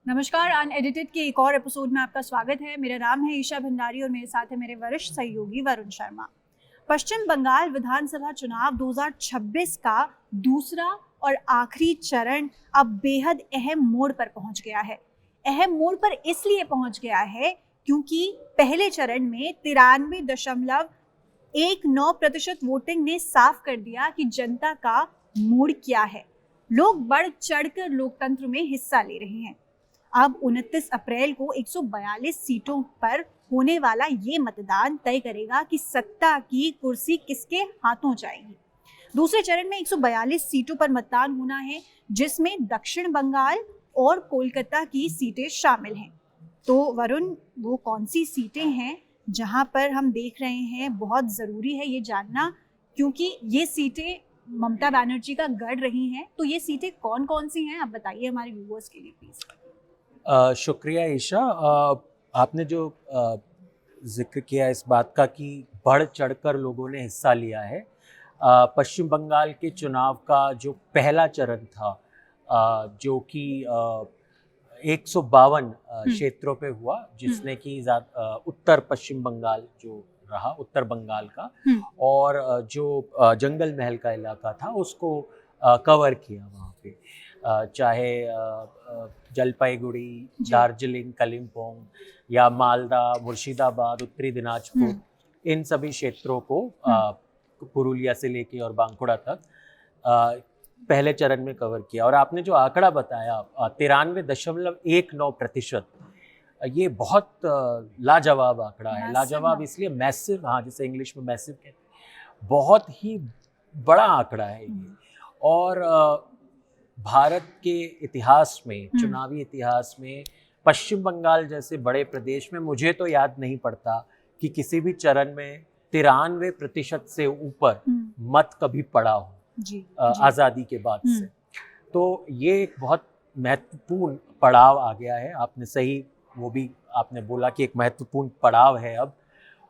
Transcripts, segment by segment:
नमस्कार, अनएडिटेड के एक और एपिसोड में आपका स्वागत है। मेरा नाम है ईशा भंडारी और मेरे साथ है मेरे वरिष्ठ सहयोगी वरुण शर्मा। पश्चिम बंगाल विधानसभा चुनाव 2026 का दूसरा और आखिरी चरण अब बेहद अहम मोड़ पर पहुंच गया है। अहम मोड़ पर इसलिए पहुंच गया है क्योंकि पहले चरण में 93.19% वोटिंग ने साफ कर दिया कि जनता का मूड क्या है। लोग बढ़ चढ़कर लोकतंत्र में हिस्सा ले रहे हैं। अब 29 अप्रैल को 142 सीटों पर होने वाला ये मतदान तय करेगा कि सत्ता की कुर्सी किसके हाथों जाएगी। दूसरे चरण में 142 सीटों पर मतदान होना है, जिसमें दक्षिण बंगाल और कोलकाता की सीटें शामिल हैं। तो वरुण, वो कौन सी सीटें हैं जहां पर हम देख रहे हैं? बहुत ज़रूरी है ये जानना, क्योंकि ये सीटें ममता बनर्जी का गढ़ रही हैं। तो ये सीटें कौन कौन सी हैं, आप बताइए हमारे व्यूअर्स के लिए प्लीज़। शुक्रिया ईशा। आपने जो जिक्र किया इस बात का कि बढ़ चढ़कर लोगों ने हिस्सा लिया है। पश्चिम बंगाल के चुनाव का जो पहला चरण था, जो कि 152 क्षेत्रों पे हुआ, जिसने कि उत्तर पश्चिम बंगाल जो रहा, उत्तर बंगाल का, और जो जंगल महल का इलाका था उसको कवर किया वहाँ पे। चाहे जलपाईगुड़ी, दार्जिलिंग, कालिम्पोंग या मालदा, मुर्शिदाबाद, उत्तरी दिनाजपुर, इन सभी क्षेत्रों को पुरुलिया से लेके और बांकुड़ा तक पहले चरण में कवर किया। और आपने जो आंकड़ा बताया 93.19%, ये बहुत लाजवाब आंकड़ा है। लाजवाब इसलिए, मैसिव, हाँ, जिसे इंग्लिश में मैसिव कहते हैं, बहुत ही बड़ा आंकड़ा है ये। और भारत के इतिहास में, चुनावी इतिहास में, पश्चिम बंगाल जैसे बड़े प्रदेश में मुझे तो याद नहीं पड़ता कि किसी भी चरण में 93% से ऊपर मत कभी पड़ा हो आज़ादी के बाद से। तो ये एक बहुत महत्वपूर्ण पड़ाव आ गया है। आपने सही, वो भी आपने बोला कि एक महत्वपूर्ण पड़ाव है अब।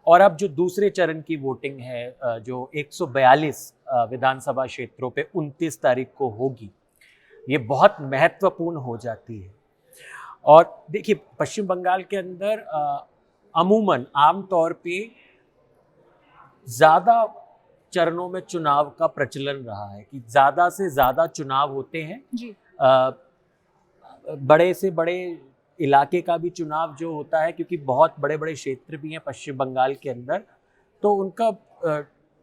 और अब जो दूसरे चरण की वोटिंग है, जो 142 विधानसभा क्षेत्रों पे 29 तारीख को होगी, ये बहुत महत्वपूर्ण हो जाती है। और देखिए, पश्चिम बंगाल के अंदर अमूमन आमतौर पे ज़्यादा चरणों में चुनाव का प्रचलन रहा है कि ज़्यादा से ज़्यादा चुनाव होते हैं जी। बड़े से बड़े इलाके का भी चुनाव जो होता है, क्योंकि बहुत बड़े बड़े क्षेत्र भी हैं पश्चिम बंगाल के अंदर, तो उनका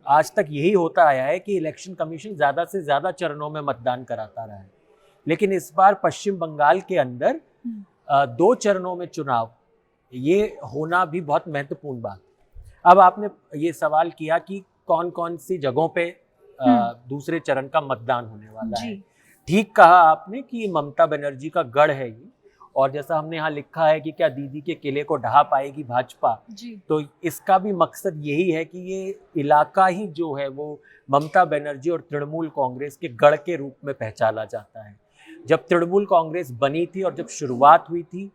आज तक यही होता आया है कि इलेक्शन कमीशन ज़्यादा से ज़्यादा चरणों में मतदान कराता रहा है। लेकिन इस बार पश्चिम बंगाल के अंदर 2 चरणों में चुनाव, ये होना भी बहुत महत्वपूर्ण बात। अब आपने ये सवाल किया कि कौन कौन सी जगहों पे दूसरे चरण का मतदान होने वाला है। ठीक कहा आपने कि ममता बनर्जी का गढ़ है ये, और जैसा हमने यहाँ लिखा है कि क्या दीदी के किले को ढहा पाएगी भाजपा, तो इसका भी मकसद यही है कि ये इलाका ही जो है वो ममता बनर्जी और तृणमूल कांग्रेस के गढ़ के रूप में पहचाना जाता है। जब तृणमूल कांग्रेस बनी थी और जब शुरुआत हुई थी,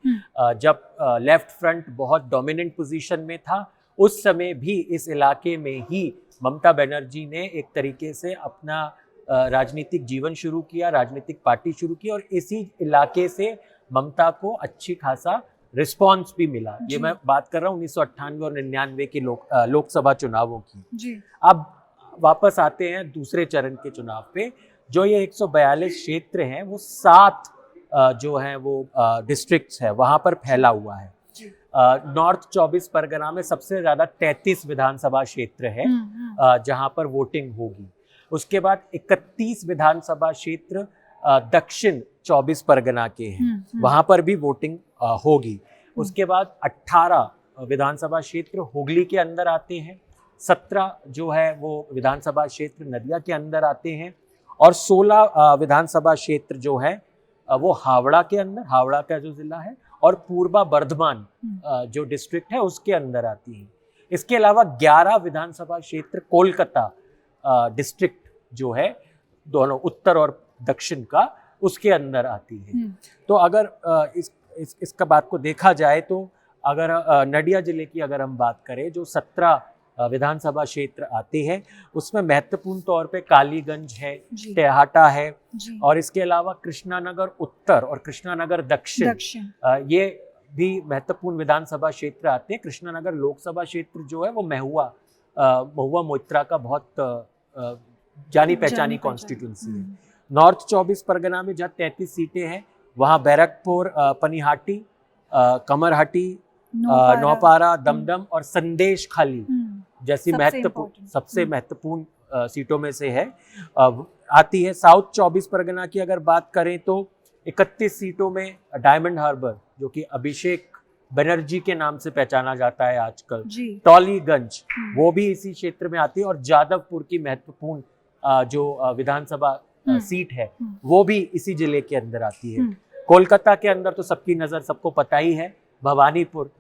जब लेफ्ट फ्रंट बहुत डोमिनेंट पोजीशन में था, उस समय भी इस इलाके में ही ममता बनर्जी ने एक तरीके से अपना राजनीतिक जीवन शुरू किया, राजनीतिक पार्टी शुरू की, और इसी इलाके से ममता को अच्छी खासा रिस्पांस भी मिला। ये मैं बात कर रहा हूँ 1998 और 99 के लोकसभा चुनावों की जी। अब वापस आते हैं दूसरे चरण के चुनाव पे। जो ये 142 क्षेत्र हैं, वो 7 जो हैं वो डिस्ट्रिक्ट्स है, वहाँ पर फैला हुआ है। नॉर्थ 24 परगना में सबसे ज़्यादा 33 विधानसभा क्षेत्र है जहाँ पर वोटिंग होगी। उसके बाद 31 विधानसभा क्षेत्र दक्षिण 24 परगना के हैं, वहाँ पर भी वोटिंग होगी। उसके बाद 18 विधानसभा क्षेत्र हुगली के अंदर आते हैं, 17 जो है वो विधानसभा क्षेत्र नदिया के अंदर आते हैं, और 16 विधानसभा क्षेत्र जो है वो हावड़ा के अंदर, हावड़ा का जो जिला है, और पूर्वा बर्धमान जो डिस्ट्रिक्ट है उसके अंदर आती है। इसके अलावा 11 विधानसभा क्षेत्र कोलकाता डिस्ट्रिक्ट जो है, दोनों उत्तर और दक्षिण का, उसके अंदर आती है। तो अगर इसका बात को देखा जाए तो अगर नदिया जिले की अगर हम बात करें, जो 17 विधानसभा क्षेत्र आते हैं। उसमें महत्वपूर्ण तौर पे कालीगंज है, जी तेहाटा है, जी और इसके अलावा कृष्णानगर उत्तर और कृष्णानगर दक्षिण, ये भी महत्वपूर्ण विधानसभा क्षेत्र आते हैं। कृष्णानगर लोकसभा क्षेत्र जो है वो महुआ मोइत्रा का बहुत जानी पहचानी कॉन्स्टिट्यूंसी है। नॉर्थ 24 परगना में जहाँ 33 सीटें हैं, वहाँ बैरकपुर, पनिहाटी, कमरहटी, नौपारा, दमदम और संदेश खाली जैसी सबसे महत्वपूर्ण सीटों में से है आती है। साउथ 24 परगना की अगर बात करें तो 31 सीटों में डायमंड हार्बर, जो कि अभिषेक बनर्जी के नाम से पहचाना जाता है आजकल, टॉलीगंज, वो भी इसी क्षेत्र में आती है, और जादवपुर की महत्वपूर्ण जो विधानसभा सीट है वो भी इसी जिले के अंदर आती है। कोलकाता के अंदर तो सबकी नज़र, सबको पता ही है, भवानीपुर,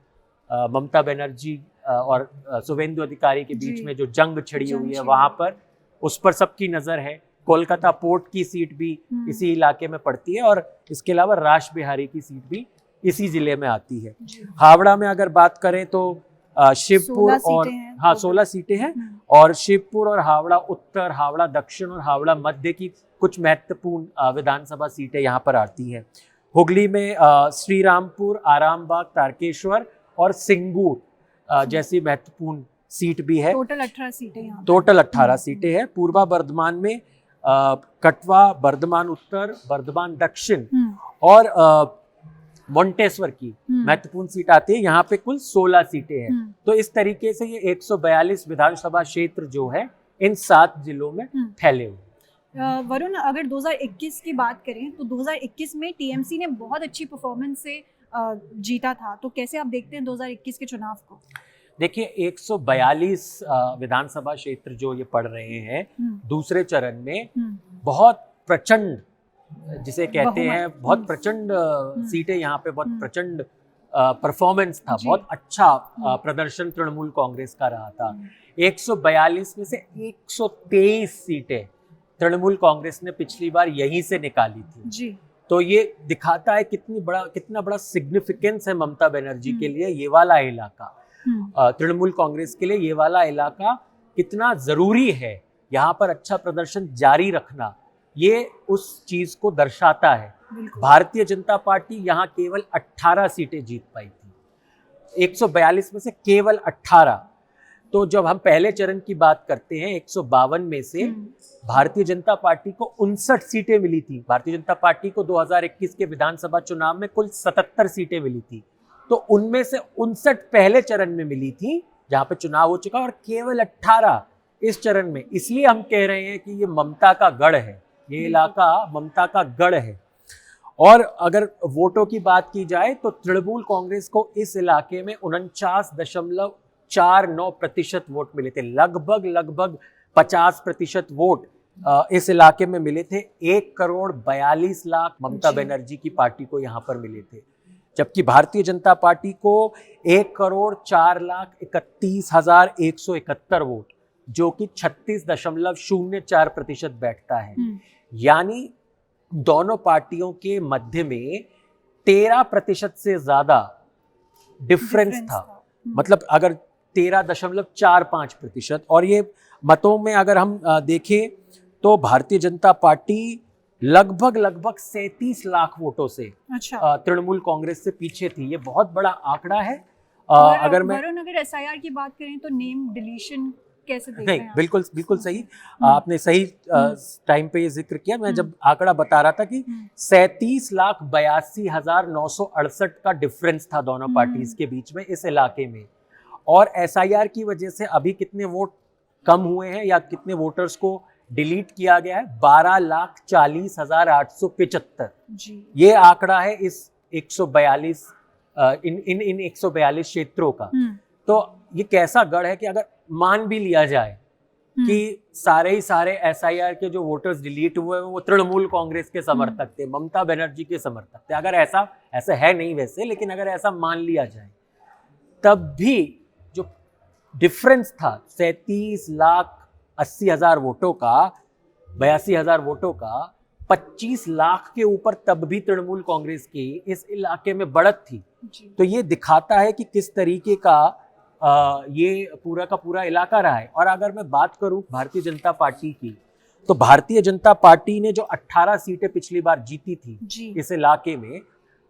ममता बनर्जी और शुभेंदु अधिकारी के बीच में जो जंग छिड़ी हुई है, वहां पर उस पर सबकी नज़र है। कोलकाता पोर्ट की सीट भी इसी इलाके में पड़ती है, और इसके अलावा रास बिहारी की सीट भी इसी जिले में आती है। हावड़ा में अगर बात करें तो शिवपुर और 16 सीटें हैं, और शिवपुर और हावड़ा उत्तर, हावड़ा दक्षिण और हावड़ा मध्य की कुछ महत्वपूर्ण विधानसभा सीटें यहाँ पर आती हैं। हुगली में श्री रामपुर, आरामबाग, तारकेश्वर और सिंगूर जैसी महत्वपूर्ण सीट भी है। टोटल 18 सीटें यहाँ। टोटल 18 सीटें हैं। पूर्वा बर्धमान में कटवा, बर्धमान उत्तर, बर्धमान दक्षिण और मोंटेश्वर की महत्वपूर्ण सीट आती है। यहाँ पे कुल 16 सीटें हैं। तो इस तरीके से ये 142 विधानसभा क्षेत्र जो है इन 7 जिलों में फैले हुए। वरुण, अगर 2021 की बात करें तो 2021 में टीएमसी ने बहुत अच्छी परफॉर्मेंस से जीता था, तो कैसे आप देखते हैं 2021 के चुनाव को? देखिए, 142 विधानसभा क्षेत्र जो ये पड़ रहे हैं दूसरे चरण में, बहुत प्रचंड, जिसे कहते हैं बहुत प्रचंड सीटें, यहाँ पे बहुत प्रचंड परफॉर्मेंस था, बहुत अच्छा प्रदर्शन तृणमूल कांग्रेस का रहा था। 142 में से 123 सीटें तृणमूल कांग्रेस ने पिछली बार यहीं से निकाली थी जी। तो ये दिखाता है कितना बड़ा सिग्निफिकेंस है ममता बनर्जी के लिए ये वाला इलाका, तृणमूल कांग्रेस के लिए ये वाला इलाका कितना जरूरी है। यहाँ पर अच्छा प्रदर्शन जारी रखना, ये उस चीज को दर्शाता है। भारतीय जनता पार्टी यहाँ केवल 18 सीटें जीत पाई थी, 142 में से केवल 18। तो जब हम पहले चरण की बात करते हैं, 152 में से भारतीय जनता पार्टी को 59 सीटें मिली थी। भारतीय जनता पार्टी को 2021 के विधानसभा चुनाव में कुल 77 सीटें मिली थी, तो उनमें से 59 पहले चरण में मिली थी जहां पे चुनाव हो चुका, और केवल 18 इस चरण में। इसलिए हम कह रहे हैं कि ये ममता का गढ़ है, ये इलाका ममता का गढ़ है। और अगर वोटों की बात की जाए तो तृणमूल कांग्रेस को इस इलाके में 49.49% वोट मिले थे। लगभग 50% वोट इस इलाके में मिले थे। 1,42,00,000 ममता बनर्जी की पार्टी को यहाँ पर मिले थे, जबकि भारतीय जनता पार्टी को 1,04,31,171 वोट, जो कि 36.04% बैठता है। यानी दोनों पार्टियों के मध्य में 13% से ज्यादा डिफरेंस था। मतलब अगर 13.45%, और ये मतों में अगर हम देखें तो भारतीय जनता पार्टी लगभग 37 लाख वोटों से तृणमूल कांग्रेस से पीछे थी। ये बहुत बड़ा आंकड़ा है। अगर एसआईआर की बात करें तो नेम डिलीशन कैसे देख रहे हैं? बिल्कुल सही, आपने सही टाइम पे ये जिक्र किया। मैं जब आंकड़ा बता रहा था कि 37,82,968 का डिफरेंस था दोनों पार्टीज के बीच में इस इलाके में, और एसआईआर की वजह से अभी कितने वोट कम हुए हैं या कितने वोटर्स को डिलीट किया गया है? 12,40,875 ये आंकड़ा है इस 142 इन 142 क्षेत्रों का। तो ये कैसा गढ़ है कि अगर मान भी लिया जाए कि सारे ही सारे एसआईआर के जो वोटर्स डिलीट हुए वो तृणमूल कांग्रेस के समर्थक थे, ममता बनर्जी के समर्थक थे, अगर ऐसा है नहीं वैसे, लेकिन अगर ऐसा मान लिया जाए, तब भी जो डिफरेंस था 37,80,000 वोटों का, 82,000 वोटों का, 25 लाख के ऊपर तब भी तृणमूल कांग्रेस की इस इलाके में बढ़त थी। तो ये दिखाता है कि किस तरीके का ये पूरा का पूरा इलाका रहा है। और अगर मैं बात करूं भारतीय जनता पार्टी की, तो भारतीय जनता पार्टी ने जो 18 सीटें पिछली बार जीती थी इस इलाके में,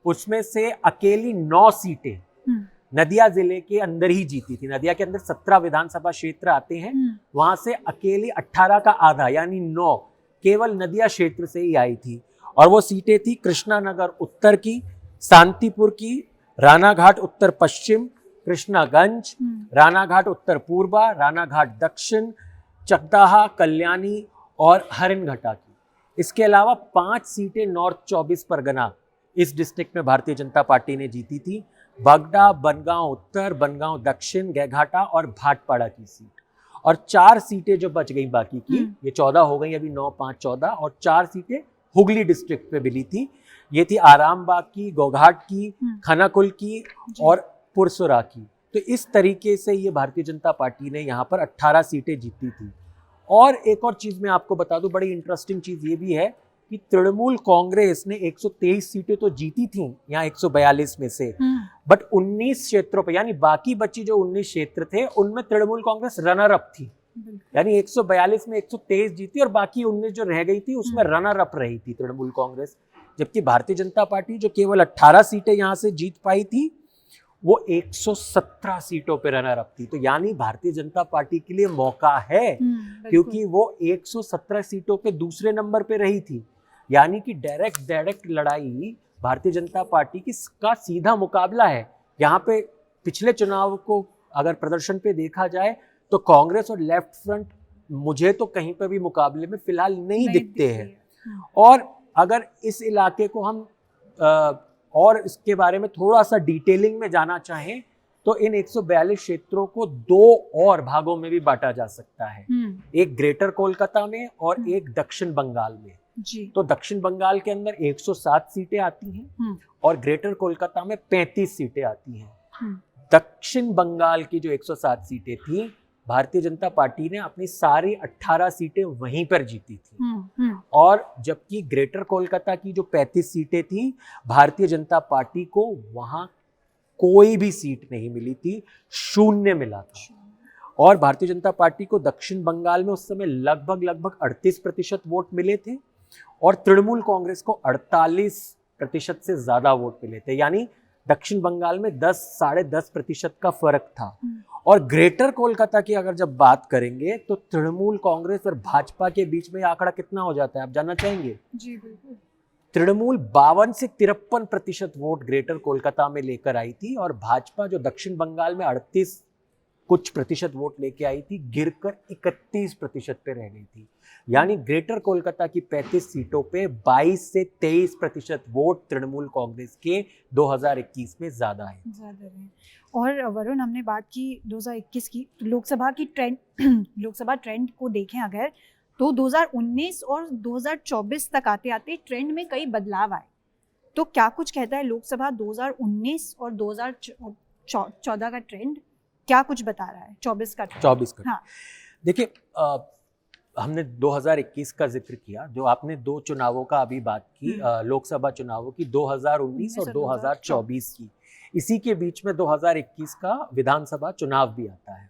उसमें से अकेली 9 सीटें नदिया जिले के अंदर ही जीती थी। नदिया के अंदर 17 विधानसभा क्षेत्र आते हैं, वहां से अकेली 18 का आधा यानी 9 केवल नदिया क्षेत्र से ही आई थी। और वो सीटें थी कृष्णानगर उत्तर की, शांतिपुर की, रानाघाट उत्तर पश्चिम, कृष्णागंज, रानाघाट उत्तर पूर्वा, रानाघाट दक्षिण, चकदाहा, कल्याणी और हरिनघटा की। इसके अलावा 5 सीटें नॉर्थ 24 परगना इस डिस्ट्रिक्ट में भारतीय जनता पार्टी ने जीती थी। बगदा, बनगांव उत्तर, बनगांव दक्षिण, गैघाटा और भाटपाड़ा की सीट। और 4 सीटें जो बच गई बाकी की, ये 14 हो गई अभी, 9, 5, 14, और 4 सीटें हुगली डिस्ट्रिक्ट पे मिली थी। ये थी आरामबाग की, गोघाट की, खानाकुल की और पुरसुरा की। तो इस तरीके से ये भारतीय जनता पार्टी ने यहाँ पर 18 सीटें जीती थी। और एक और चीज मैं आपको बता दूं, बड़ी इंटरेस्टिंग चीज ये भी है कि तृणमूल कांग्रेस ने 123 सीटें तो जीती थी यहाँ 142 में से, बट 19 क्षेत्रों पे, यानी बाकी बची जो 19 क्षेत्र थे उनमें तृणमूल कांग्रेस रनर अप थी। यानी 142 में 123 जीती और बाकी 19 जो रह गई थी उसमें रनर अप रही थी तृणमूल कांग्रेस। जबकि भारतीय जनता पार्टी जो केवल 18 सीटें यहाँ से जीत पाई थी, वो 117 सीटों पे रनर अप थी। तो यानी भारतीय जनता पार्टी के लिए मौका है, क्योंकि वो 117 सीटों पे दूसरे नंबर पे रही थी। यानी कि डायरेक्ट लड़ाई भारतीय जनता पार्टी की का सीधा मुकाबला है। यहाँ पे पिछले चुनाव को अगर प्रदर्शन पे देखा जाए तो कांग्रेस और लेफ्ट फ्रंट मुझे तो कहीं पर भी मुकाबले में फिलहाल नहीं दिखते हैं। और अगर इस इलाके को हम और इसके बारे में थोड़ा सा डिटेलिंग में जाना चाहें तो इन 142 क्षेत्रों को 2 और भागों में भी बांटा जा सकता है, एक ग्रेटर कोलकाता में और एक दक्षिण बंगाल में जी। तो दक्षिण बंगाल के अंदर 107 सीटें आती हैं और ग्रेटर कोलकाता में 35 सीटें आती हैं। दक्षिण बंगाल की जो 107 सीटें थी, भारतीय जनता पार्टी ने अपनी सारी 18 सीटें वहीं पर जीती थी। और जबकि ग्रेटर कोलकाता की जो 35 सीटें थी, भारतीय जनता पार्टी को वहां कोई भी सीट नहीं मिली थी, 0 मिला था। और भारतीय जनता पार्टी को दक्षिण बंगाल में उस समय लगभग 38% वोट मिले थे और तृणमूल कांग्रेस को 48% से ज्यादा वोट मिले थे। यानी दक्षिण बंगाल में 10-10.5% का फर्क था। और ग्रेटर कोलकाता की अगर जब बात करेंगे तो तृणमूल कांग्रेस और भाजपा के बीच में आंकड़ा कितना हो जाता है, आप जानना चाहेंगे? जी बिल्कुल। तृणमूल 52 से 53% वोट ग्रेटर कोलकाता में लेकर आई थी और भाजपा जो दक्षिण बंगाल में 38 कुछ प्रतिशत वोट लेके आई थी, गिरकर 31% पे रह गई थी। यानी ग्रेटर कोलकाता की 35 सीटों पे 22 से 23% वोट तृणमूल कांग्रेस के 2021 में ज्यादा है। और वरुण, हमने बात की 2021 की, लोकसभा ट्रेंड को देखें अगर, तो 2019 और 2024 तक आते आते ट्रेंड में कई बदलाव आए। तो क्या कुछ कहता है लोकसभा 2019 और 2014 का ट्रेंड, क्या कुछ बता रहा है 24 का? 24 का हाँ। देखिए, हमने 2021 का जिक्र किया, जो आपने 2 चुनावों का अभी बात की, लोकसभा चुनावों की 2019 और 2024 की, इसी के बीच में 2021 का विधानसभा चुनाव भी आता है।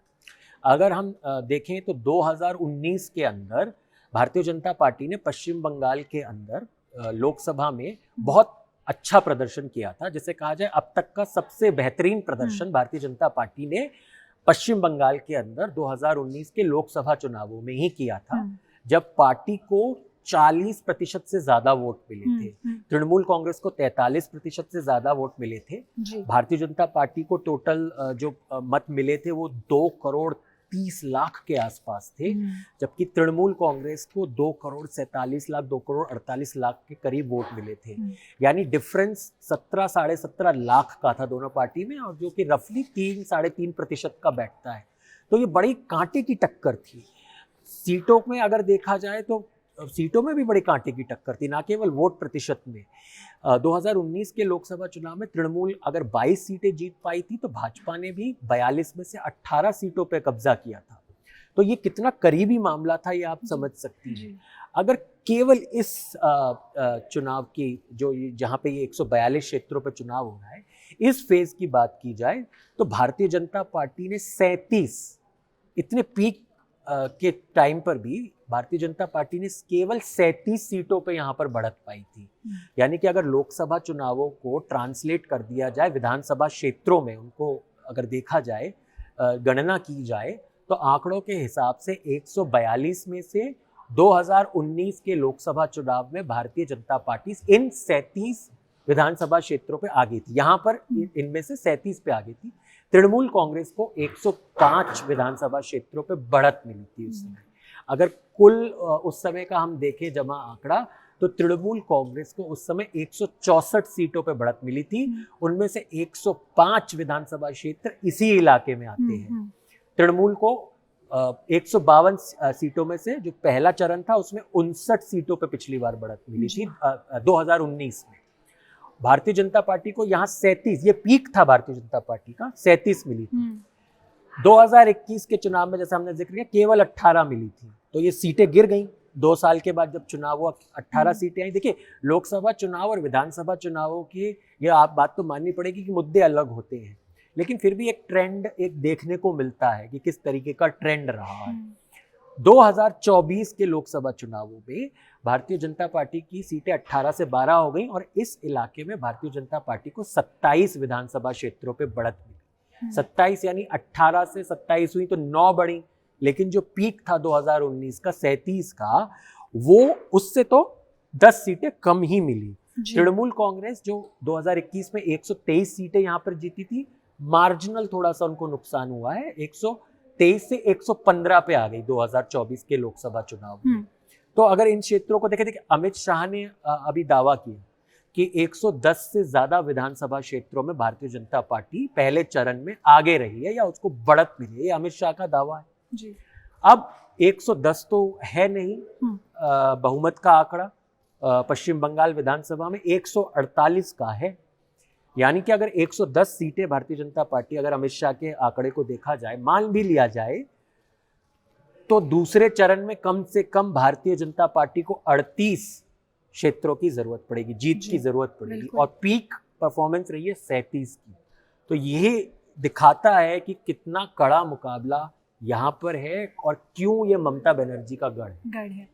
अगर हम देखें तो 2019 के अंदर भारतीय जनता पार्टी ने पश्चिम बंगाल के अंदर लोकसभा में बहुत अच्छा प्रदर्शन किया था। जैसे कहा जाए अब तक का सबसे बेहतरीन प्रदर्शन भारतीय जनता पार्टी ने पश्चिम बंगाल के अंदर 2019 के लोकसभा चुनावों में ही किया था, जब पार्टी को 40% से ज्यादा वोट मिले थे। तृणमूल कांग्रेस को 43% से ज्यादा वोट मिले थे। भारतीय जनता पार्टी को टोटल जो मत मिले थे वो 2,30,00,000 के आसपास थे, जबकि तृणमूल कांग्रेस को 2,47,00,000 2,48,00,000 के करीब वोट मिले थे। यानी डिफरेंस 17-17.5 लाख का था दोनों पार्टी में, और जो कि रफली 3-3.5% का बैठता है। तो ये बड़ी कांटे की टक्कर थी। सीटों में अगर देखा जाए तो सीटों में भी बड़ी कांटे की टक्कर थी, ना केवल वोट प्रतिशत में। 2019 के लोकसभा चुनाव में तृणमूल अगर 22 सीटें जीत पाई थी तो भाजपा ने भी 42 में से 18 सीटों पर कब्जा किया था। तो ये कितना करीबी मामला था ये आप समझ सकती हैं। अगर केवल इस चुनाव की जो जहाँ पे ये 142 क्षेत्रों पे चुनाव हो रहा है, इस फेज की बात की जाए तो भारतीय जनता पार्टी ने 37 इतने पीक के टाइम पर भी भारतीय जनता पार्टी ने केवल 37 सीटों पे यहाँ पर बढ़त पाई थी। यानी कि अगर लोकसभा चुनावों को ट्रांसलेट कर दिया जाए विधानसभा क्षेत्रों में, उनको अगर देखा जाए, गणना की जाए, तो आंकड़ों के हिसाब से 142 में से 2019 के लोकसभा चुनाव में भारतीय जनता पार्टी इन 37 विधानसभा क्षेत्रों पे आगे थी। यहाँ पर इनमें से 37 पे आगे थी। तृणमूल कांग्रेस को 105 विधानसभा क्षेत्रों पे बढ़त मिली थी उस समय। अगर कुल उस समय का हम देखें जमा आंकड़ा, तो तृणमूल कांग्रेस को उस समय 164 सीटों पे बढ़त मिली थी। उनमें से 105 विधानसभा क्षेत्र इसी इलाके में आते हैं। तृणमूल को 152 सीटों में से जो पहला चरण था उसमें 59 सीटों पे पिछली बार बढ़त मिली थी 2019 में। भारतीय जनता पार्टी को यहाँ 37, ये पीक था भारतीय जनता पार्टी का, 37 मिली थी। 2021 के चुनाव में जैसे हमने जिक्र किया केवल 18 मिली थी, तो ये सीटें गिर गई। 2 साल के बाद जब चुनाव हुआ 18 सीटें आई। देखिए, लोकसभा चुनाव और विधानसभा चुनावों की ये आप बात तो माननी पड़ेगी कि मुद्दे अलग होते हैं, लेकिन फिर भी एक ट्रेंड एक देखने को मिलता है कि किस तरीके का ट्रेंड रहा है। 2024 के लोकसभा चुनावों में भारतीय जनता पार्टी की सीटें 18 से 12 हो गई और इस इलाके में भारतीय जनता पार्टी को 27 विधानसभा क्षेत्रों पे बढ़त मिली। 27 यानी 18 से 27 हुई तो 9 बढ़ी, लेकिन जो पीक था 2019 का 37 का, वो उससे तो 10 सीटें कम ही मिली। तृणमूल कांग्रेस जो 2021 में 123 सीटें यहाँ पर जीती थी, मार्जिनल थोड़ा सा उनको नुकसान हुआ है, 123 से 115 पे आ गई 2024 के लोकसभा चुनाव में। तो अगर इन क्षेत्रों को देखें, अमित शाह ने अभी दावा किया कि 110 से ज्यादा विधानसभा क्षेत्रों में भारतीय जनता पार्टी पहले चरण में आगे रही है या उसको बढ़त मिली है, ये अमित शाह का दावा है जी। अब 110 तो है नहीं, बहुमत का आंकड़ा पश्चिम बंगाल विधानसभा में 148 का है। यानी कि अगर 110 सीटें भारतीय जनता पार्टी, अगर अमित शाह के आंकड़े को देखा जाए, मान भी लिया जाए, तो दूसरे चरण में कम से कम भारतीय जनता पार्टी को 38 क्षेत्रों की जरूरत पड़ेगी, जीत की जरूरत पड़ेगी, और पीक परफॉर्मेंस रही है 37 की। तो ये दिखाता है कि कितना कड़ा मुकाबला यहाँ पर है और क्यों ये ममता बनर्जी का गढ़ है।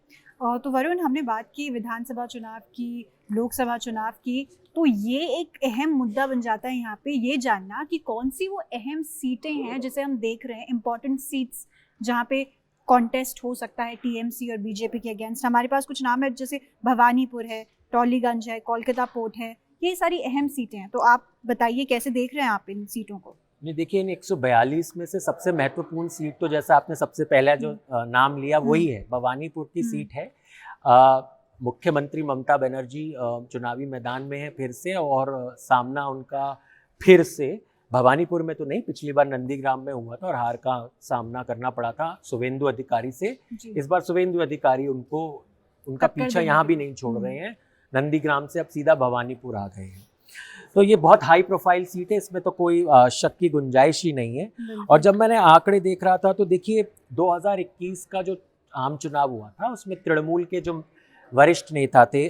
तो वरुण, हमने बात की विधानसभा चुनाव की, लोकसभा चुनाव की, तो ये एक अहम मुद्दा बन जाता है यहाँ पे ये जानना कि कौन सी वो अहम सीटें हैं जिसे हम देख रहे हैं, इम्पोर्टेंट सीट्स जहाँ पे कॉन्टेस्ट हो सकता है टीएमसी और बीजेपी के अगेंस्ट। हमारे पास कुछ नाम है, जैसे भवानीपुर है, टॉलीगंज है, कोलकाता पोर्ट है, ये सारी अहम सीटें हैं। तो आप बताइए कैसे देख रहे हैं आप इन सीटों को? नहीं, देखिए, इन 142 में से सबसे महत्वपूर्ण सीट तो जैसा आपने सबसे पहला जो नाम लिया वही है, भवानीपुर की सीट है। मुख्यमंत्री ममता बनर्जी चुनावी मैदान में है फिर से, और सामना उनका फिर से भवानीपुर में तो नहीं, पिछली बार नंदीग्राम में हुआ था और हार का सामना करना पड़ा था शुभेंदु अधिकारी से। इस बार शुभेंदु अधिकारी उनका पीछा यहाँ भी नहीं छोड़ रहे हैं, नंदीग्राम से अब सीधा भवानीपुर आ गए हैं। तो ये बहुत हाई प्रोफाइल सीट है, इसमें तो कोई शक की गुंजाइश ही नहीं है। और जब मैंने आंकड़े देख रहा था तो देखिए 2021 का जो आम चुनाव हुआ था उसमें तृणमूल के जो वरिष्ठ नेता थे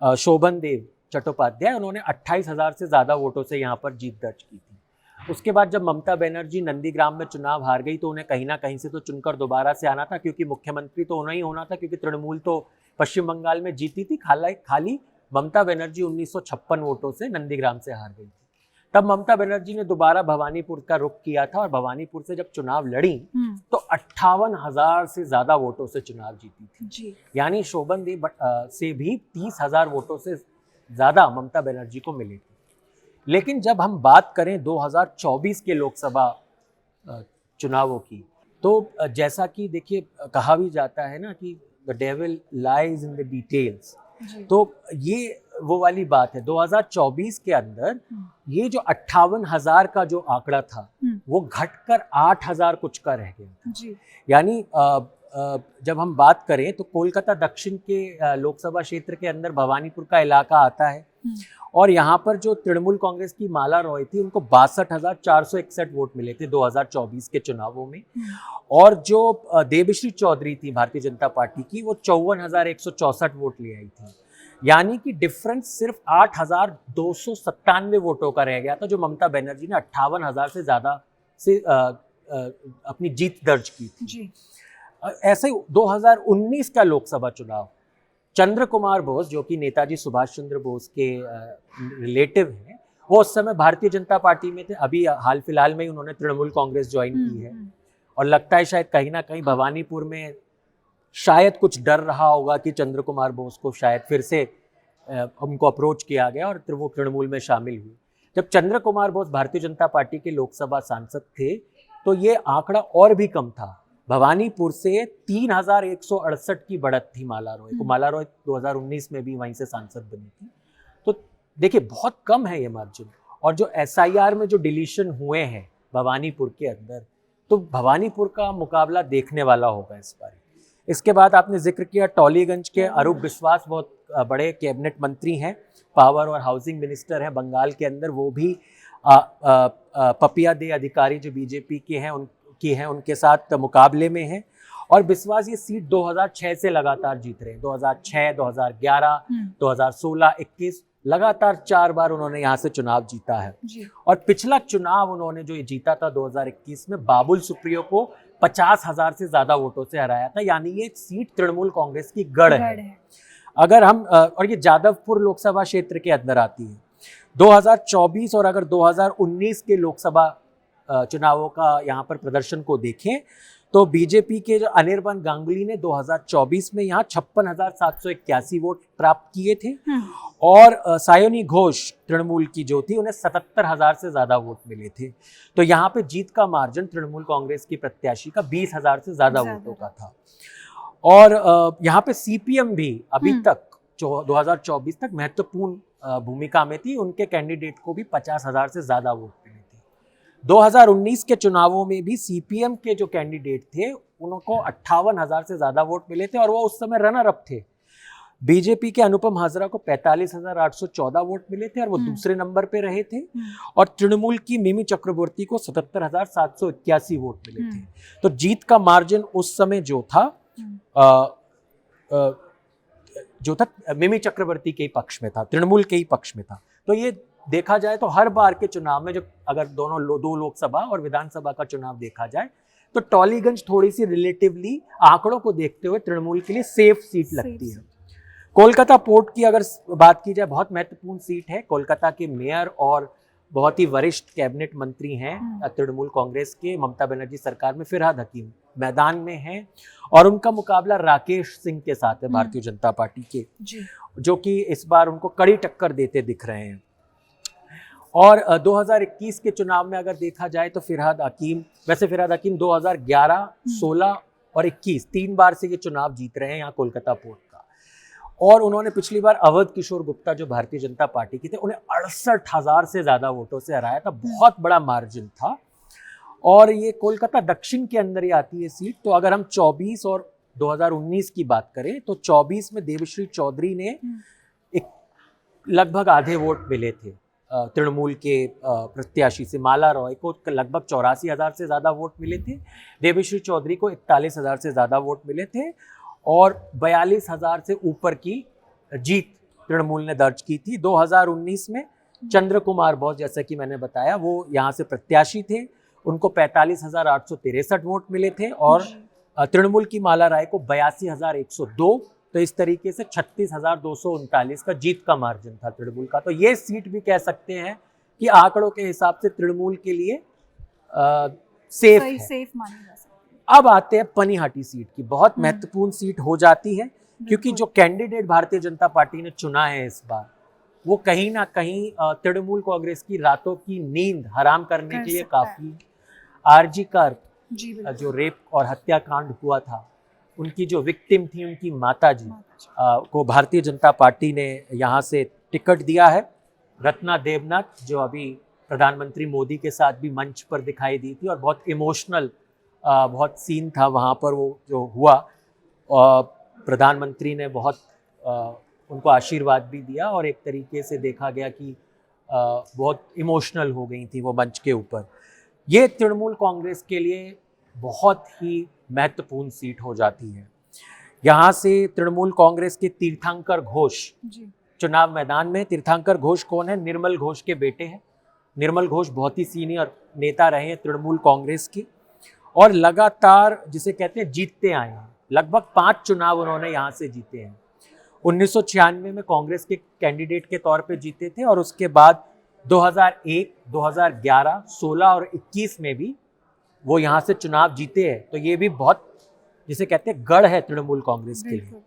शोभन देव चट्टोपाध्याय, उन्होंने 28,000 से ज़्यादा वोटों से यहाँ पर जीत दर्ज की थी। उसके बाद जब ममता बनर्जी नंदीग्राम में चुनाव हार गई तो उन्हें कहीं ना कहीं से तो चुनकर दोबारा से आना था, क्योंकि मुख्यमंत्री तो उन्हें ही होना था, क्योंकि तृणमूल तो पश्चिम बंगाल में जीती थी। खाली ममता बनर्जी 1956 वोटों से नंदीग्राम से हार गई थी। तब ममता बनर्जी ने दोबारा भवानीपुर का रुख किया था और भवानीपुर से जब चुनाव लड़ी तो 58,000 से ज्यादा वोटों से चुनाव जीती थी जी। यानी शोभन देव से भी 30,000 वोटों से ज्यादा ममता बनर्जी को मिले थे। लेकिन जब हम बात करें 2024 के लोकसभा चुनावों की, तो जैसा कि देखिए कहा भी जाता है ना कि the devil lies in the details, तो ये वो वाली बात है। 2024 के अंदर ये जो 58,000 का जो आंकड़ा था वो घटकर 8,000 कुछ का रह गया जी। यानी जब हम बात करें तो कोलकाता दक्षिण के लोकसभा क्षेत्र के अंदर भवानीपुर का इलाका आता है और यहाँ पर जो तृणमूल कांग्रेस की माला रॉय थी उनको 62,461 वोट मिले थे 2024 के चुनावों में। और जो देबश्री चौधरी थी भारतीय जनता पार्टी की, वो 54,164 वोट ले आई थी। यानी कि डिफरेंस सिर्फ 8,297 वोटों का रह गया था, जो ममता बनर्जी ने 58,000 से ज्यादा से अपनी जीत दर्ज की थी जी। ऐसे ही 2019 का लोकसभा चुनाव, चंद्र कुमार बोस जो कि नेताजी सुभाष चंद्र बोस के रिलेटिव हैं, वो उस समय भारतीय जनता पार्टी में थे। अभी हाल फिलहाल में ही उन्होंने तृणमूल कांग्रेस ज्वाइन की है और लगता है शायद कहीं ना कहीं भवानीपुर में शायद कुछ डर रहा होगा कि चंद्र कुमार बोस को शायद फिर से उनको अप्रोच किया गया और फिर वो तृणमूल में शामिल हुए। जब चंद्र कुमार बोस भारतीय जनता पार्टी के लोकसभा सांसद थे तो ये आंकड़ा और भी कम था। भवानीपुर से 3,168 की बढ़त थी माला रॉय को। माला रॉय 2019 में भी वहीं से सांसद बनी थी। तो देखिए बहुत कम है ये मार्जिन। और जो SIR में जो डिलीशन हुए हैं भवानीपुर के अंदर, तो भवानीपुर का मुकाबला देखने वाला होगा इस बार। इसके बाद आपने जिक्र किया टॉलीगंज के अरूप विश्वास, बहुत बड़े कैबिनेट मंत्री हैं, पावर और हाउसिंग मिनिस्टर हैं बंगाल के अंदर। वो भी पपिया दे अधिकारी जो बीजेपी के हैं उनके साथ मुकाबले में हैं। और विश्वास ये सीट 2006 से लगातार जीत रहे हैं। 2006, 2011, 2016, 21 लगातार 4 बार उन्होंने यहाँ से चुनाव जीता है जी। और पिछला चुनाव उन्होंने जो जीता था 2021 में बाबुल सुप्रियो को 50,000 से ज्यादा वोटों से हराया था। यानी ये सीट तृणमूल कांग्रेस की गढ़ है। अगर हम और ये जादवपुर लोकसभा क्षेत्र के अंदर आती है। 2024 और अगर 2019 के लोकसभा चुनावों का यहाँ पर प्रदर्शन को देखें तो बीजेपी के जो अनिर्बान गांगुली ने 2024 में यहाँ 56,781 वोट प्राप्त किए थे और सायोनी घोष तृणमूल की जो थी उन्हें 77,000 से ज्यादा वोट मिले थे। तो यहाँ पे जीत का मार्जिन तृणमूल कांग्रेस की प्रत्याशी का 20,000 से ज्यादा वोटों का था। और यहाँ पे CPM भी अभी तक 2024 तक महत्वपूर्ण भूमिका में थी। उनके कैंडिडेट को भी 50,000 से ज्यादा वोट मिले थे। 2019 के चुनावों में भी CPM के जो कैंडिडेट थे उनको 58,000 से ज्यादा वोट मिले थे और वो उस समय रनर अप थे। बीजेपी के अनुपम हाजरा को 45,814 वोट मिले थे और वो दूसरे नंबर पे रहे थे। और तृणमूल की मिमी चक्रवर्ती को 77,781 वोट मिले थे। तो जीत का मार्जिन उस समय जो था मिमी चक्रवर्ती के ही पक्ष में था, तृणमूल के ही पक्ष में था। तो ये देखा जाए तो हर बार के चुनाव में जो अगर दो लोकसभा और विधानसभा का चुनाव देखा जाए तो टॉलीगंज थोड़ी सी रिलेटिवली आंकड़ों को देखते हुए तृणमूल के लिए सेफ सीट लगती है। कोलकाता पोर्ट की अगर बात की जाए, बहुत महत्वपूर्ण सीट है। कोलकाता के मेयर और बहुत ही वरिष्ठ कैबिनेट मंत्री हैं तृणमूल कांग्रेस के, ममता बनर्जी सरकार में फिरहाद हकीम मैदान में हैं और उनका मुकाबला राकेश सिंह के साथ है भारतीय जनता पार्टी के, जो कि इस बार उनको कड़ी टक्कर देते दिख रहे हैं। और 2021 के चुनाव में अगर देखा जाए तो फिरहाद हकीम 2011, 16 और 21 3 बार से ये चुनाव जीत रहे हैं यहाँ कोलकाता पोर्ट का। और उन्होंने पिछली बार अवध किशोर गुप्ता जो भारतीय जनता पार्टी के थे उन्हें 68,000 से ज्यादा वोटों से हराया था। बहुत बड़ा मार्जिन था। और ये कोलकाता दक्षिण के अंदर ही आती है सीट। तो अगर हम 24 और 2019 की बात करें तो 24 में देबश्री चौधरी ने लगभग आधे वोट मिले थे तृणमूल के प्रत्याशी से। माला रॉय को लगभग 84,000 से ज्यादा वोट मिले थे। देबश्री चौधरी को 41,000 से ज्यादा वोट मिले थे और 42,000 से ऊपर की जीत तृणमूल ने दर्ज की थी। 2019 में चंद्र कुमार बोस, जैसा कि मैंने बताया, वो यहाँ से प्रत्याशी थे। उनको 45,863 वोट मिले थे और तृणमूल की माला राय को 82,102। तो इस तरीके से 36,239 का जीत का मार्जिन था तृणमूल का। तो ये सीट भी कह सकते हैं कि आंकड़ों के हिसाब से तृणमूल के लिए सेफ मानी जा सकती है। अब आते हैं पनिहाटी सीट की। बहुत महत्वपूर्ण सीट हो जाती है क्योंकि जो कैंडिडेट भारतीय जनता पार्टी ने चुना है इस बार, वो कहीं ना कहीं तृणमूल कांग्रेस की रातों की नींद हराम करने के लिए काफी। आरजी कर जो रेप और हत्याकांड हुआ था, उनकी जो विक्टिम थी, उनकी माताजी को भारतीय जनता पार्टी ने यहाँ से टिकट दिया है। रत्ना देवनाथ जो अभी प्रधानमंत्री मोदी के साथ भी मंच पर दिखाई दी थी और बहुत इमोशनल बहुत सीन था वहाँ पर वो जो हुआ। प्रधानमंत्री ने बहुत उनको आशीर्वाद भी दिया और एक तरीके से देखा गया कि बहुत इमोशनल हो गई थी वो मंच के ऊपर। ये तृणमूल कांग्रेस के लिए बहुत ही महत्वपूर्ण सीट हो जाती है। यहाँ से तृणमूल कांग्रेस के तीर्थंकर घोष चुनाव मैदान में। तीर्थंकर घोष कौन है? निर्मल घोष के बेटे हैं। निर्मल घोष बहुत ही सीनियर नेता रहे हैं तृणमूल कांग्रेस के और लगातार जिसे कहते हैं जीतते आए हैं। लगभग 5 चुनाव उन्होंने यहाँ से जीते हैं। 1996 में कांग्रेस के कैंडिडेट के तौर पे जीते थे और उसके बाद 2001, 2011, 16 और 21 में भी वो यहाँ से चुनाव जीते हैं। तो ये भी बहुत जिसे कहते हैं गढ़ है तृणमूल कांग्रेस के लिए।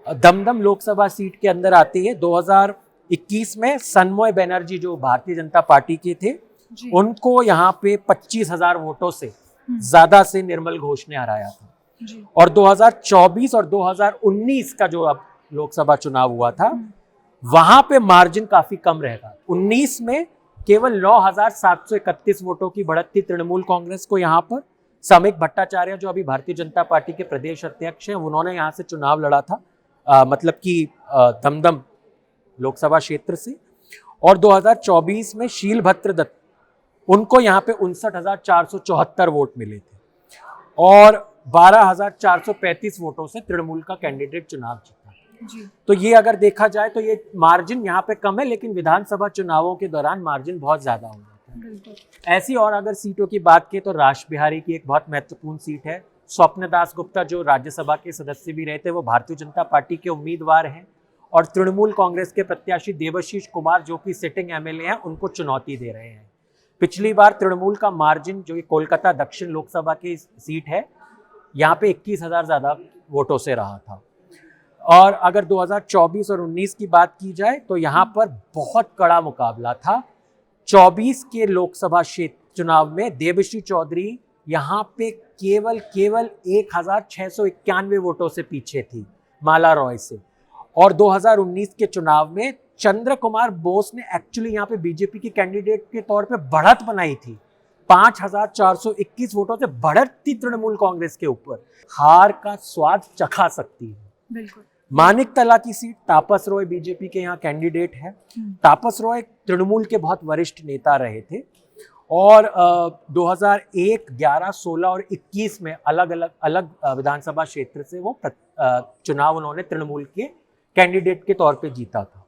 दमदम लोकसभा सीट के अंदर आती है। 2021 में सन्मय बनर्जी जो भारतीय जनता पार्टी के थे उनको यहाँ पे 25,000 वोटों से ज्यादा से निर्मल घोष ने हराया था। और 2024 और 2019 का जो अब लोकसभा चुनाव हुआ था वहां पे मार्जिन काफी कम रहेगा। 19 में केवल 9,731 वोटों की बढ़त थी तृणमूल कांग्रेस को। यहाँ पर समीक भट्टाचार्य जो अभी भारतीय जनता पार्टी के प्रदेश अध्यक्ष हैं उन्होंने यहाँ से चुनाव लड़ा था, मतलब कि दमदम लोकसभा क्षेत्र से। और 2024 में शीलभद्र दत्त उनको यहाँ पे 59,474 वोट मिले थे और 12,435 वोटों से तृणमूल का कैंडिडेट चुनाव जीता। तो ये अगर देखा जाए तो ये मार्जिन यहाँ पे कम है, लेकिन विधानसभा चुनावों के दौरान मार्जिन बहुत ज्यादा हो जाता है। ऐसी और अगर सीटों की बात की तो राश बिहारी की एक बहुत महत्वपूर्ण सीट है। स्वप्न दास गुप्ता जो राज्यसभा के सदस्य भी रहे थे वो भारतीय जनता पार्टी के उम्मीदवार हैं और तृणमूल कांग्रेस के प्रत्याशी देवाशीष कुमार जो कि सिटिंग एमएलए हैं उनको चुनौती दे रहे हैं। पिछली बार तृणमूल का मार्जिन जो कोलकाता दक्षिण लोकसभा की सीट है यहाँ पे 21,000 ज्यादा वोटों से रहा था। और अगर 2024 और 19 की बात की जाए तो यहाँ पर बहुत कड़ा मुकाबला था। 24 के लोकसभा क्षेत्र चुनाव में देवश्री चौधरी यहाँ पे केवल 1,691 वोटों से पीछे थी माला रॉय से। और 2019 के चुनाव में चंद्र कुमार बोस ने एक्चुअली यहाँ पे बीजेपी के कैंडिडेट के तौर पे बढ़त बनाई थी। 5,421 वोटों से बढ़त थी तृणमूल कांग्रेस के ऊपर। हार का स्वाद चखा सकती है। बिल्कुल। मानिक तला की सीट तापस रॉय बीजेपी के यहाँ कैंडिडेट है। तापस रॉय तृणमूल के बहुत वरिष्ठ नेता रहे थे और 2001, 11, 16 और 21 में अलग विधानसभा क्षेत्र से वो चुनाव उन्होंने तृणमूल के कैंडिडेट के तौर पे जीता था।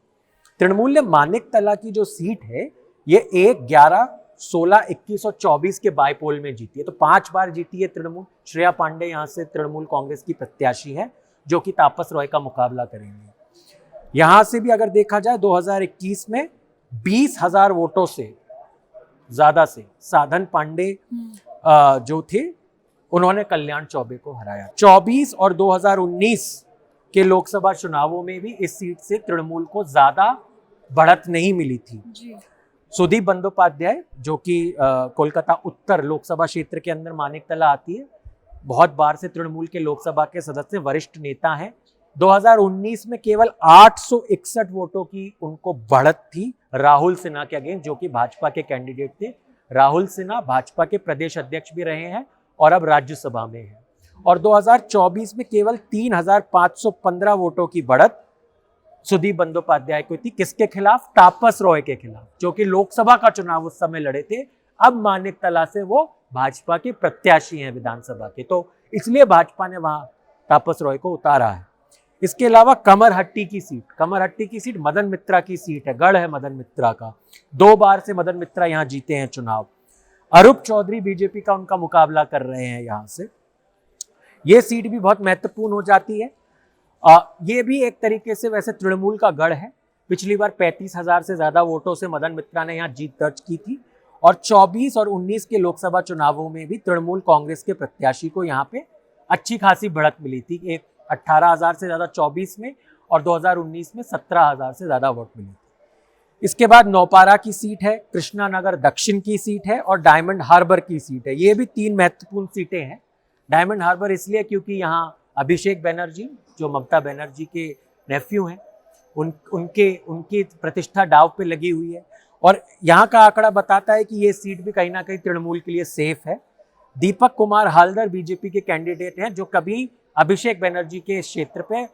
तृणमूल ने मानिक तला की जो सीट है ये 1, 11, 16, 21 और 24 के बाईपोल में जीती है। तो 5 बार जीती है तृणमूल। श्रेया पांडे यहाँ से तृणमूल कांग्रेस की प्रत्याशी है जो कि तापस रॉय का मुकाबला करेंगे। यहाँ से भी अगर देखा जाए 2021 में 20,000 वोटों से ज्यादा से साधन पांडे जो थे उन्होंने कल्याण चौबे को हराया। 24 और 2019 के लोकसभा चुनावों में भी इस सीट से तृणमूल को ज्यादा बढ़त नहीं मिली थी। सुदीप बंदोपाध्याय जो कि कोलकाता उत्तर लोकसभा क्षेत्र के अंदर मानिकतला आती है, बहुत बार से तृणमूल के लोकसभा के सदस्य वरिष्ठ नेता हैं। 2019 में केवल 861 वोटों की उनको बढ़त थी राहुल सिन्हा के अगेंस्ट जो कि भाजपा के कैंडिडेट थे। राहुल सिन्हा भाजपा के प्रदेश अध्यक्ष भी रहे हैं और अब राज्यसभा में हैं। और 2024 में केवल 3,515 वोटों की बढ़त सुदीप बंदोपाध्याय को थी। किसके खिलाफ? तापस रॉय के खिलाफ जो कि लोकसभा का चुनाव उस समय लड़े थे। अब मानिकतला से वो भाजपा के प्रत्याशी हैं विधानसभा के, तो इसलिए भाजपा ने वहां तापस रॉय को उतारा है। इसके अलावा कमरहट्टी की सीट मदन मित्रा की सीट है, गढ़ है मदन मित्रा का। 2 बार से मदन मित्रा यहाँ जीते हैं चुनाव। अरूप चौधरी बीजेपी का उनका मुकाबला कर रहे हैं यहाँ से। ये सीट भी बहुत महत्वपूर्ण हो जाती है। ये भी एक तरीके से वैसे तृणमूल का गढ़ है। पिछली बार 35,000 से ज्यादा वोटों से मदन मित्रा ने यहाँ जीत दर्ज की थी और 24 और 19 के लोकसभा चुनावों में भी तृणमूल कांग्रेस के प्रत्याशी को यहाँ पे अच्छी खासी बढ़त मिली थी। एक 18,000 से ज्यादा 24 में और 2019 में 17,000 से ज्यादा वोट मिले थे। इसके बाद नौपारा की सीट है, कृष्णा नगर दक्षिण की सीट है और डायमंड हार्बर की सीट है। ये भी 3 महत्वपूर्ण सीटें हैं। डायमंड हार्बर इसलिए क्योंकि यहाँ अभिषेक बनर्जी जो ममता बनर्जी के नेफ्यू हैं उनकी प्रतिष्ठा दांव पे लगी हुई है और यहाँ का आंकड़ा बताता है कि ये सीट भी कहीं ना कहीं तृणमूल के लिए सेफ है। दीपक कुमार हालदर बीजेपी के कैंडिडेट हैं जो कभी अभिषेक बनर्जी के क्षेत्र पे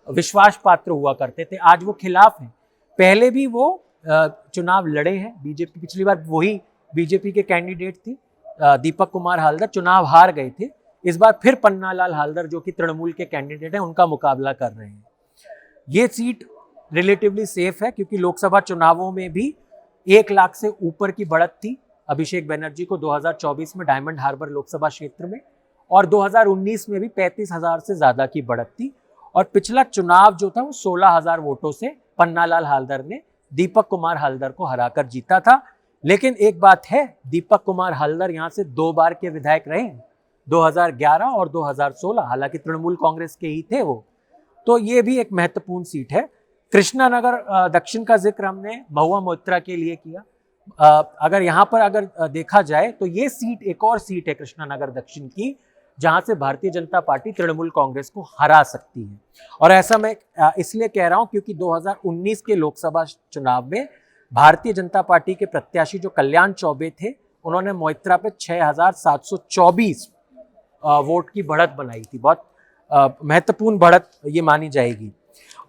विश्वास पात्र हुआ करते थे, आज वो खिलाफ हैं। पहले भी वो चुनाव लड़े हैं बीजेपी, पिछली बार वही बीजेपी के कैंडिडेट थे दीपक कुमार हालदर, चुनाव हार गए थे। इस बार फिर पन्नालाल हालदर जो कि तृणमूल के कैंडिडेट हैं उनका मुकाबला कर रहे हैं। ये सीट रिलेटिवली सेफ है क्योंकि लोकसभा चुनावों में भी 1 लाख से ऊपर की बढ़त थी अभिषेक बनर्जी को 2024 में डायमंड हार्बर लोकसभा क्षेत्र में, और 2019 में भी 35,000 से ज्यादा की बढ़त थी। और पिछला चुनाव जो था वो 16,000 वोटों से पन्नालाल हालदर ने दीपक कुमार हालदर को हराकर जीता था। लेकिन एक बात है, दीपक कुमार हालदर यहाँ से 2 बार के विधायक रहे हैं, 2011 और 2016, हालांकि तृणमूल कांग्रेस के ही थे वो। तो ये भी एक महत्वपूर्ण सीट है। कृष्णानगर दक्षिण का जिक्र हमने महुआ मोइत्रा के लिए किया। अगर यहाँ पर अगर देखा जाए तो ये सीट एक और सीट है कृष्णानगर दक्षिण की, जहां से भारतीय जनता पार्टी तृणमूल कांग्रेस को हरा सकती है। और ऐसा मैं इसलिए कह रहा हूं क्योंकि 2019 के लोकसभा चुनाव में भारतीय जनता पार्टी के प्रत्याशी जो कल्याण चौबे थे, उन्होंने मोइत्रा पे 6,724 वोट की बढ़त बनाई थी। बहुत महत्वपूर्ण बढ़त ये मानी जाएगी।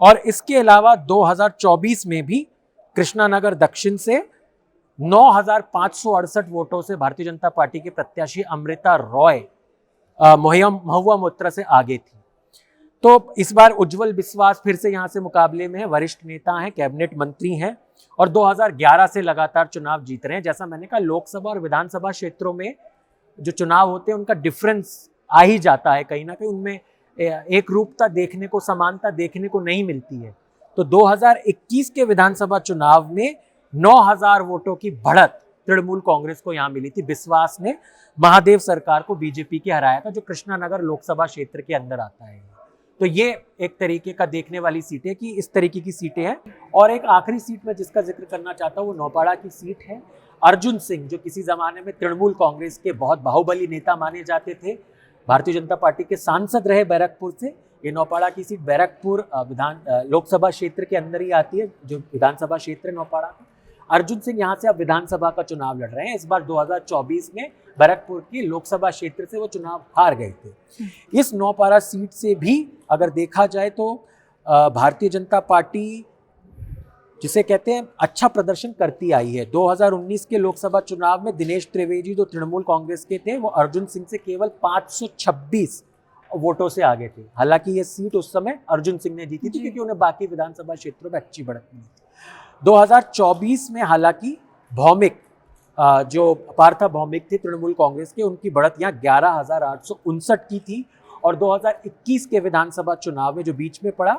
और इसके अलावा 2024 में भी कृष्णानगर दक्षिण से 9,568 वोटों से भारतीय जनता पार्टी के प्रत्याशी अमृता रॉय महुआ मोइत्रा से आगे थी। तो इस बार उज्जवल विश्वास फिर से यहाँ से मुकाबले में है, वरिष्ठ नेता हैं, कैबिनेट मंत्री हैं और 2011 से लगातार चुनाव जीत रहे हैं। जैसा मैंने कहा, लोकसभा और विधानसभा क्षेत्रों में जो चुनाव होते हैं उनका डिफरेंस आ ही जाता है, कहीं ना कहीं उनमें एक रूपता देखने को, समानता देखने को नहीं मिलती है। तो 2021 के विधानसभा चुनाव में 9,000 वोटों की बढ़त तृणमूल कांग्रेस को यहाँ मिली थी। विश्वास ने महादेव सरकार को बीजेपी के हराया था, जो कृष्णानगर लोकसभा क्षेत्र के अंदर आता है। तो ये एक तरीके का देखने वाली सीट है कि इस तरीके की सीटें हैं। और एक आखिरी सीट में जिसका जिक्र करना चाहता हूँ वो नौपाड़ा की सीट है। अर्जुन सिंह, जो किसी जमाने में तृणमूल कांग्रेस के बहुत बाहुबली नेता माने जाते थे, भारतीय जनता पार्टी के सांसद रहे बैरकपुर से। ये नौपाड़ा की सीट बैरकपुर लोकसभा क्षेत्र के अंदर ही आती है, जो विधानसभा क्षेत्र है नौपाड़ा का। अर्जुन सिंह यहाँ से अब विधानसभा का चुनाव लड़ रहे हैं। इस बार 2024 में बैरकपुर की लोकसभा क्षेत्र से वो चुनाव हार गए थे। इस नौपाड़ा सीट से भी अगर देखा जाए तो भारतीय जनता पार्टी, जिसे कहते हैं, अच्छा प्रदर्शन करती आई है। 2019 के लोकसभा चुनाव में दिनेश त्रिवेदी जो तृणमूल कांग्रेस के थे, वो अर्जुन सिंह से केवल 526 वोटों से आगे थे। हालांकि ये सीट उस समय अर्जुन सिंह ने जीती थी क्योंकि उन्हें बाकी विधानसभा क्षेत्रों में अच्छी बढ़त मिली थी। 2024 में हालांकि भौमिक, जो पार्था भौमिक थे तृणमूल कांग्रेस के, उनकी बढ़त यहाँ 11,859 की थी। और 2021 के विधानसभा चुनाव में जो बीच में पड़ा,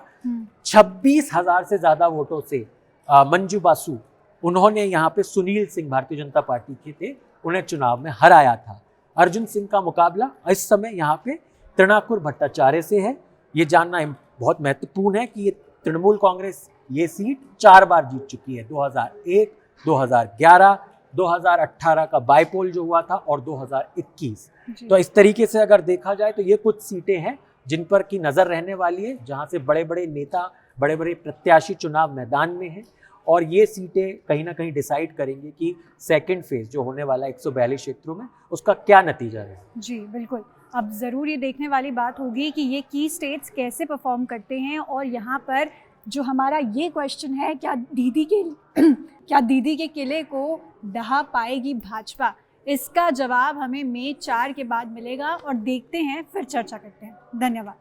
26,000 से ज्यादा वोटों से मंजू बासु, उन्होंने यहाँ पे सुनील सिंह, भारतीय जनता पार्टी के थे, उन्हें चुनाव में हराया था। अर्जुन सिंह का मुकाबला इस समय यहाँ पे तृणाकुर भट्टाचार्य से है। ये जानना बहुत महत्वपूर्ण है कि ये तृणमूल कांग्रेस ये सीट 4 बार जीत चुकी है। 2001, 2011, 2018 का बाईपोल जो हुआ था और 2021। तो इस तरीके से अगर देखा जाए तो ये कुछ सीटें हैं जिन पर की नजर रहने वाली है, जहां से बड़े बड़े नेता, बड़े बड़े प्रत्याशी चुनाव मैदान में हैं। और ये सीटें कहीं ना कहीं डिसाइड करेंगे कि सेकंड फेज जो होने वाला है 142 क्षेत्रों में, उसका क्या नतीजा रहेगा। जी बिल्कुल, अब ज़रूर ये देखने वाली बात होगी कि ये की स्टेट्स कैसे परफॉर्म करते हैं। और यहाँ पर जो हमारा ये क्वेश्चन है, क्या दीदी के किले को ढहा पाएगी भाजपा, इसका जवाब हमें मई 4 के बाद मिलेगा। और देखते हैं, फिर चर्चा करते हैं। धन्यवाद।